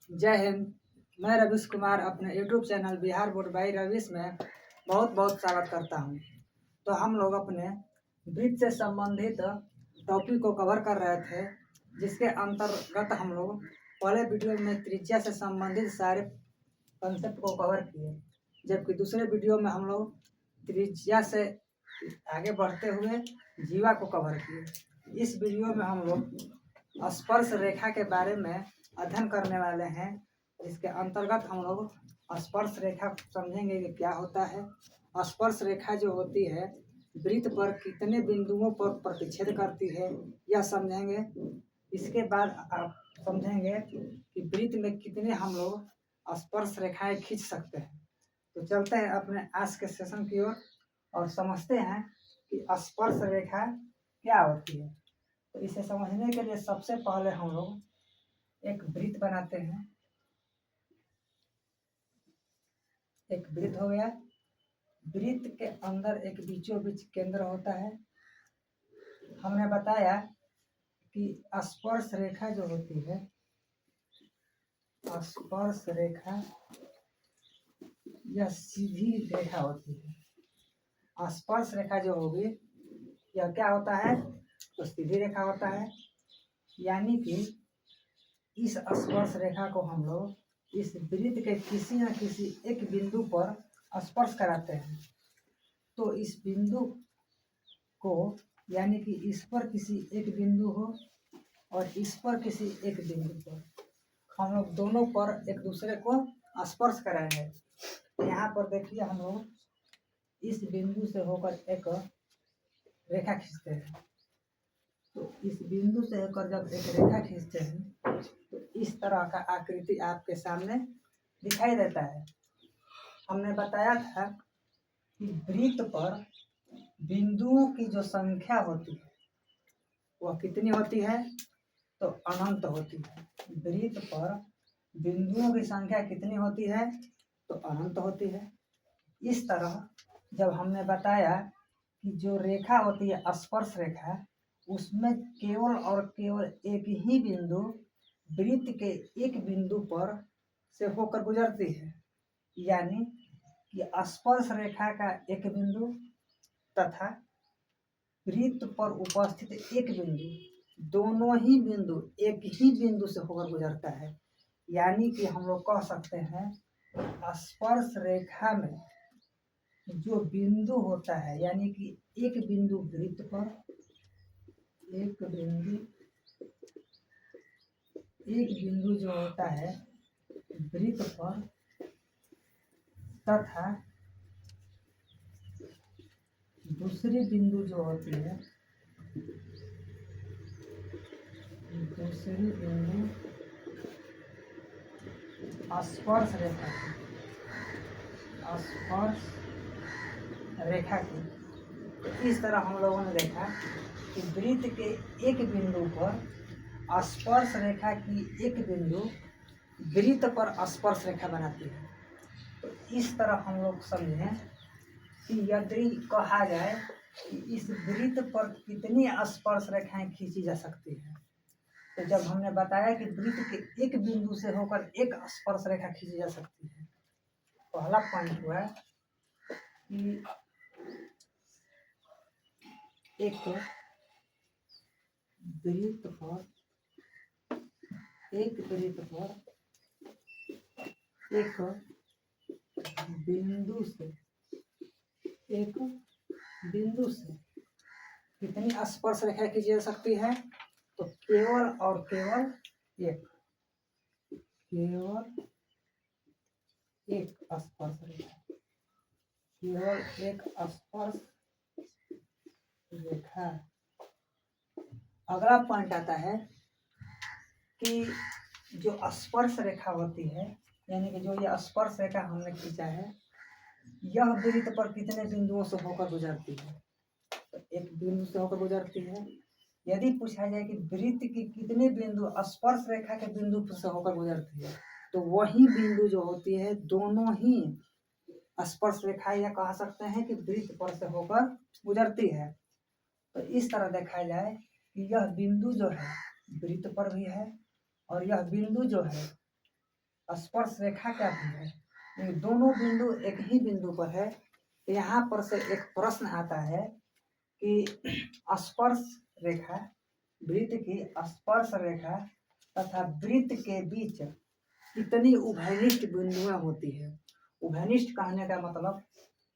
जय हिंद। मैं रवीश कुमार अपने YouTube channel Bihar board by Ravish में बहुत बहुत स्वागत करता हूं। तो हम लोग अपने वृत्त से संबंधित टॉपिक को कवर कर रहे थे, जिसके अंतर्गत हम लोग पहले वीडियो में त्रिज्या से संबंधित सारे कंसेप्ट को कवर किए, जबकि दूसरे वीडियो में हम लोग त्रिज्या से आगे बढ़ते हुए जीवा को कवर किए। इस वीडियो में हम लोग स्पर्श रेखा के बारे में अध्ययन करने वाले हैं, जिसके अंतर्गत हम लोग स्पर्श रेखा समझेंगे कि क्या होता है। स्पर्श रेखा जो होती है वृत्त पर कितने बिंदुओं पर प्रतिच्छेद करती है, यह समझेंगे। इसके बाद आप समझेंगे कि वृत्त में कितने हम लोग स्पर्श रेखाएं खींच सकते हैं। तो चलते हैं अपने आज के सेशन की ओर और समझते हैं कि स्पर्श रेखा क्या होती है। तो इसे समझने के लिए सबसे पहले हम लोग एक वृत्त बनाते हैं। एक वृत्त हो गया। वृत्त के अंदर एक बीचों बीच केंद्र होता है। हमने बताया कि स्पर्श रेखा जो होती है, स्पर्श रेखा यह सीधी रेखा होती है। स्पर्श रेखा जो होगी यह क्या होता है, तो सीधी रेखा होता है। यानी कि इस स्पर्श रेखा को हम लोग इस वृत्त के किसी न किसी एक बिंदु पर स्पर्श कराते हैं। तो इस बिंदु को, यानी कि इस पर किसी एक बिंदु हो और इस पर किसी एक बिंदु पर हम लोग दोनों पर एक दूसरे को स्पर्श कराएंगे। तो यहाँ पर देखिए, हम लोग इस बिंदु से होकर एक रेखा खींचते हैं। तो इस बिंदु से होकर जब एक रेखा खींचते हैं तो इस तरह का आकृति आपके सामने दिखाई देता है। हमने बताया था कि वृत्त पर बिंदुओं की जो संख्या होती है वह कितनी होती है, तो अनंत होती है। वृत्त पर बिंदुओं की संख्या कितनी होती है, तो अनंत होती है। इस तरह जब हमने बताया कि जो रेखा होती है स्पर्श रेखा, उसमें केवल और केवल एक ही बिंदु वृत्त के एक बिंदु पर से होकर गुजरती है। यानी कि स्पर्श रेखा का एक बिंदु तथा वृत्त पर उपस्थित एक बिंदु, दोनों ही बिंदु एक ही बिंदु से होकर गुजरता है। यानी कि हम लोग कह सकते हैं स्पर्श रेखा में जो बिंदु होता है, यानी कि एक बिंदु वृत्त पर, एक बिंदु जो होता है वृत्त पर तथा दूसरी बिंदु जो होती है, दूसरी बिंदु स्पर्श रेखा की, स्पर्श रेखा की। इस तरह हम लोगों ने देखा कि वृत्त के एक बिंदु पर स्पर्श रेखा की एक बिंदु वृत्त पर स्पर्श रेखा बनाती है। तो इस तरह हम लोग समझें कि यदि कहा जाए कि इस वृत्त पर कितनी स्पर्श रेखाएं खींची जा सकती है, तो जब हमने बताया कि वृत्त के एक बिंदु से होकर एक स्पर्श रेखा खींची जा सकती है, पहला पॉइंट हुआ कि एक वृत्त पर एक बिंदु से कितनी स्पर्श रेखा खींची जा सकती है, तो केवल और केवल एक स्पर्श रेखा, केवल एक स्पर्श रेखा। अगला पॉइंट आता है कि जो स्पर्श रेखा होती है, यानी कि जो ये स्पर्श रेखा हमने खींचा है, यह वृत्त पर कितने बिंदुओं से होकर गुजरती है, तो एक बिंदु से होकर गुजरती है। यदि पूछा जाए कि वृत्त की कितने बिंदु स्पर्श रेखा के बिंदु से होकर गुजरती है, तो वही बिंदु जो होती है दोनों ही स्पर्श रेखा या कह सकते हैं कि वृत्त पर से होकर गुजरती है। तो इस तरह देखा जाए कि यह बिंदु जो है वृत्त पर भी है और यह बिंदु जो है स्पर्श रेखा क्या है, ये दोनों बिंदु एक ही बिंदु पर है। तो यहाँ पर से एक प्रश्न आता है कि स्पर्श रेखा, वृत्त की स्पर्श रेखा तथा वृत्त के बीच कितनी उभयनिष्ठ बिंदुएं होती है। उभयनिष्ठ कहने का मतलब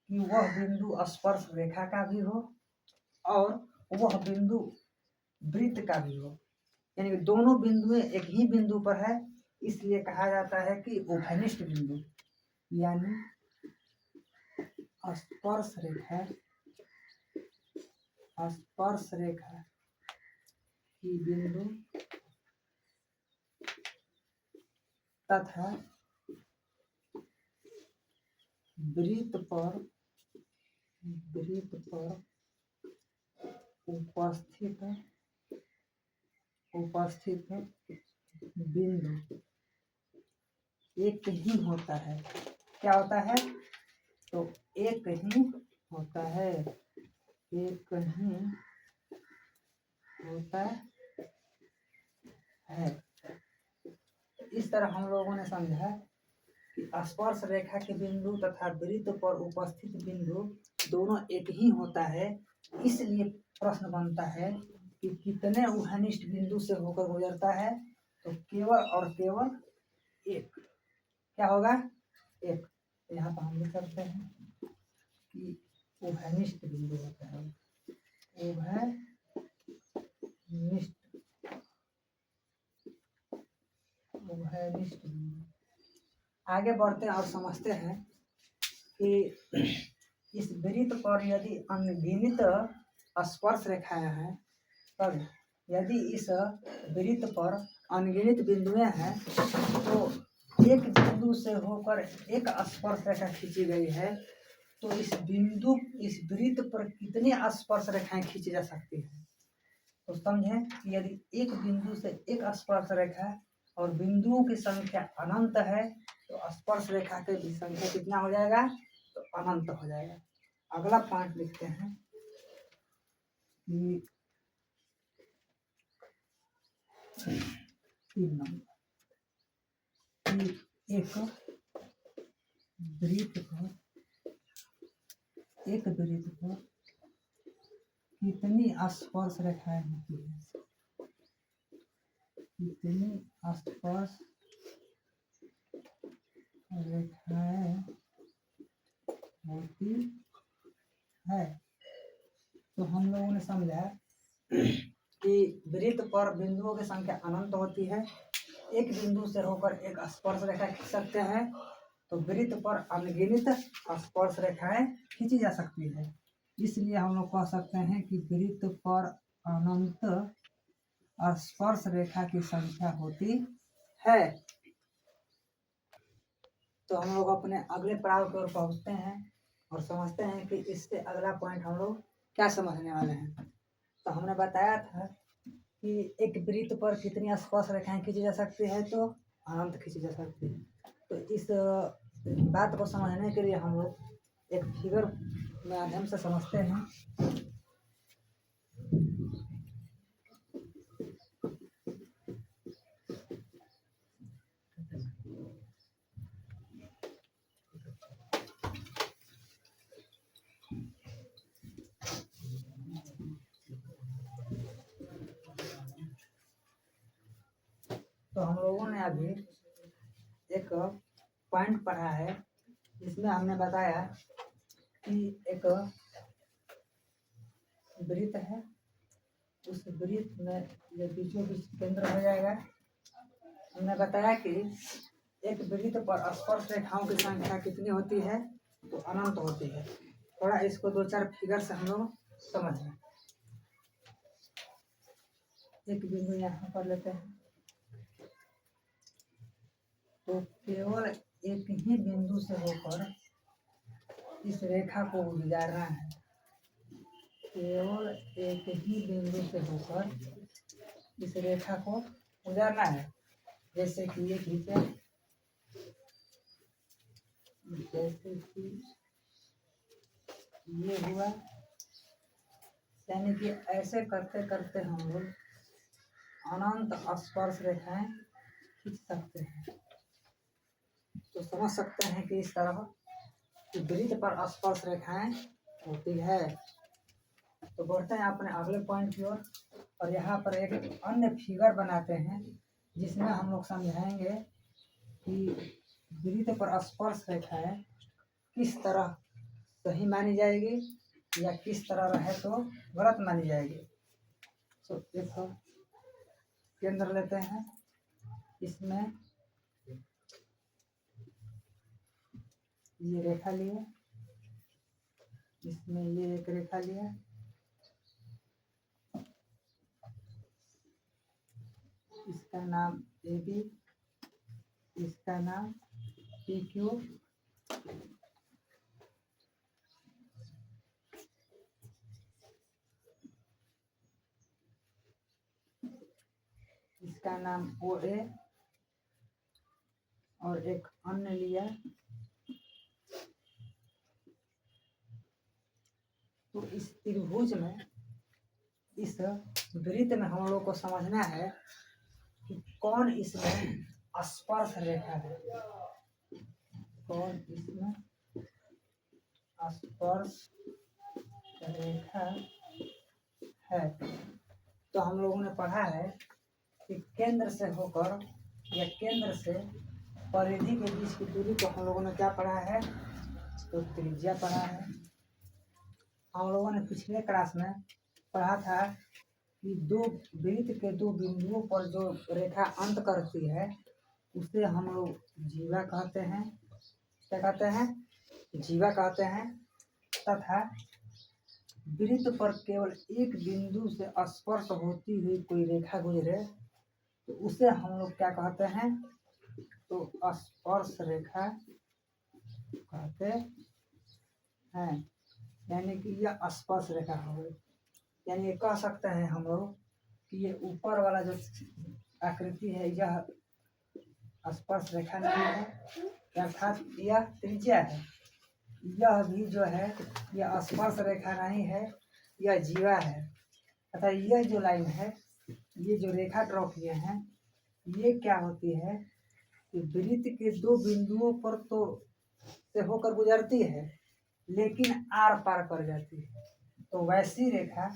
कि वह बिंदु स्पर्श रेखा का भी हो और वह बिंदु वृत्त का भी हो, यानी कि दोनों बिंदुएं एक ही बिंदु पर है, इसलिए कहा जाता है कि उभयनिष्ठ बिंदु। यानी स्पर्श रेखा की बिंदु तथा वृत्त पर उपस्थित बिंदु एक ही होता है। क्या होता है? तो एक ही होता है, एक ही होता है। इस तरह हम लोगों ने समझा कि स्पर्श रेखा के बिंदु तथा वृत्त पर उपस्थित बिंदु दोनों एक ही होता है। इसलिए प्रश्न बनता है कि कितने उभयनिष्ठ बिंदु से होकर गुजरता है, तो केवल और केवल एक। क्या होगा? एक। यहाँ पर हम लिख सकते हैं कि उभयनिष्ठ बिंदु होता है, उभयनिष्ठ बिंदु। आगे बढ़ते हैं और समझते हैं कि इस वृत्त पर यदि अनगिनत स्पर्श रेखाएं हैं, तब यदि इस वृत्त पर अनगिनत बिंदुएं हैं तो एक बिंदु से होकर एक स्पर्श रेखा खींची गई है, तो इस वृत्त पर कितनी स्पर्श रेखाएं खींची जा सकती है। तो समझें कि यदि एक बिंदु से एक स्पर्श रेखा और बिंदुओं की संख्या अनंत है, तो स्पर्श रेखा की भी संख्या कितना हो जाएगा? तो अनंत हो जाएगा। अगला पॉइंट लिखते हैं कि 3 नंबर, एक वृत्त पर कितनी स्पर्श रेखाएं होती है, कितनी स्पर्श रेखाएं होती है। तो हम लोगों ने समझा कि वृत्त पर बिंदुओं की संख्या अनंत होती है। एक बिंदु से होकर एक स्पर्श रेखा खींच सकते हैं, तो वृत्त पर अनगिनत स्पर्श रेखाएं खींची जा सकती है। इसलिए हम लोग कह सकते हैं कि वृत्त पर अनंत स्पर्श रेखा की संख्या होती है। तो हम लोग अपने अगले पड़ाव की ओर पहुंचते हैं और समझते हैं कि इससे अगला पॉइंट हम लोग क्या समझने वाले हैं। तो हमने बताया था कि एक वृत्त पर कितनी स्पर्श रेखाएं खींची जा सकती है, तो अनंत खींची जा सकती है। तो इस बात को समझने के लिए हम लोग एक फिगर माध्यम से समझते हैं। तो हम लोगों ने अभी एक पॉइंट पढ़ा है, जिसमें हमने बताया कि एक वृत्त है, उस वृत्त में ये बीचों बीच केंद्र हो जाएगा। हमने बताया कि एक वृत्त पर स्पर्श रेखाओं की संख्या कितनी होती है, तो अनंत होती है। थोड़ा इसको 2-4 फिगर से हम लोग समझें। एक बिंदु यहाँ पर लेते हैं, तो केवल एक ही बिंदु से होकर इस रेखा को गुजारना है। केवल एक ही बिंदु से होकर इस रेखा को गुजारना है। जैसे कि ये खींचे, जैसे कि ये हुआ, यानी कि ऐसे करते करते हम लोग अनंत स्पर्श रेखाएं खींच सकते हैं। तो समझ सकते हैं कि इस तरह कि वृत्त पर स्पर्श रेखाएं होती है। तो बढ़ते हैं अपने अगले पॉइंट की ओर और यहाँ पर एक अन्य फिगर बनाते हैं जिसमें हम लोग समझाएंगे कि वृत्त पर स्पर्श रेखाएं किस तरह सही मानी जाएगी या किस तरह रहे तो गलत मानी जाएगी। तो देखो केंद्र लेते हैं, इसमें ये रेखा लिए, इसमें ये एक रेखा लिया, इसका नाम AB, इसका नाम PQ, इसका नाम OA और एक अन्य लिया। तो इस त्रिभुज में, इस वृत्त में हम लोग को समझना है कि कौन इसमें स्पर्श रेखा है, कौन इसमें स्पर्श रेखा है। तो हम लोगों ने पढ़ा है कि केंद्र से होकर या केंद्र से परिधि के बीच की दूरी को हम लोगों ने क्या पढ़ा है, तो त्रिज्या पढ़ा है। हम लोगों ने पिछले क्लास में पढ़ा था कि दो वृत्त के दो बिंदुओं पर जो रेखा अंत करती है उसे हम लोग जीवा कहते हैं। क्या कहते हैं? जीवा कहते हैं। तथा वृत्त पर केवल एक बिंदु से स्पर्श होती हुई कोई रेखा गुजरे तो उसे हम लोग क्या कहते हैं, तो स्पर्श रेखा कहते हैं। यानी कि यह स्पर्श रेखा हो गई। यानी ये कह सकते हैं हम लोग कि ये ऊपर वाला जो आकृति है यह स्पर्श रेखा नहीं है, अर्थात यह त्रिज्या है। यह भी जो है यह स्पर्श रेखा नहीं है, यह जीवा है। तथा यह जो लाइन है, ये जो रेखा ड्रॉ किए हैं, ये क्या होती है कि वृत्त के दो बिंदुओं पर तो से होकर गुजरती है लेकिन आर पार कर जाती है। तो वैसी रेखा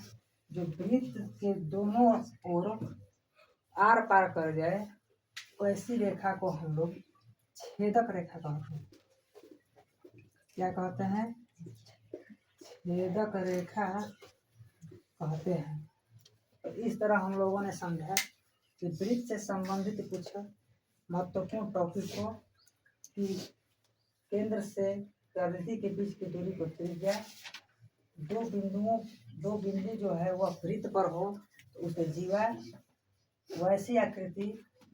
जो वृत्त के दोनों ओर आर पार कर जाए, वैसी रेखा को हम लोग छेदक रेखा कहते हैं। क्या कहते हैं? छेदक रेखा कहते हैं। तो इस तरह हम लोगों ने समझा कि वृत्त से संबंधित कुछ महत्वपूर्ण टॉपिक को कि केंद्र से परिधि के बीच की दूरी को त्रिज्या, दो बिंदु जो है वह वृत्त पर हो तो उसे जीवा, वैसी आकृति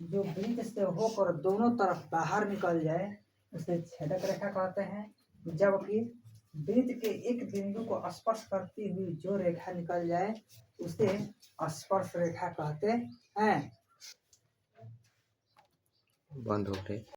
जो वृत्त से होकर दोनों तरफ बाहर निकल जाए उसे छेदक रेखा कहते हैं। जबकि वृत्त के एक बिंदु को स्पर्श करती हुई जो रेखा निकल जाए उसे स्पर्श रेखा कहते हैं। बंद हो गए।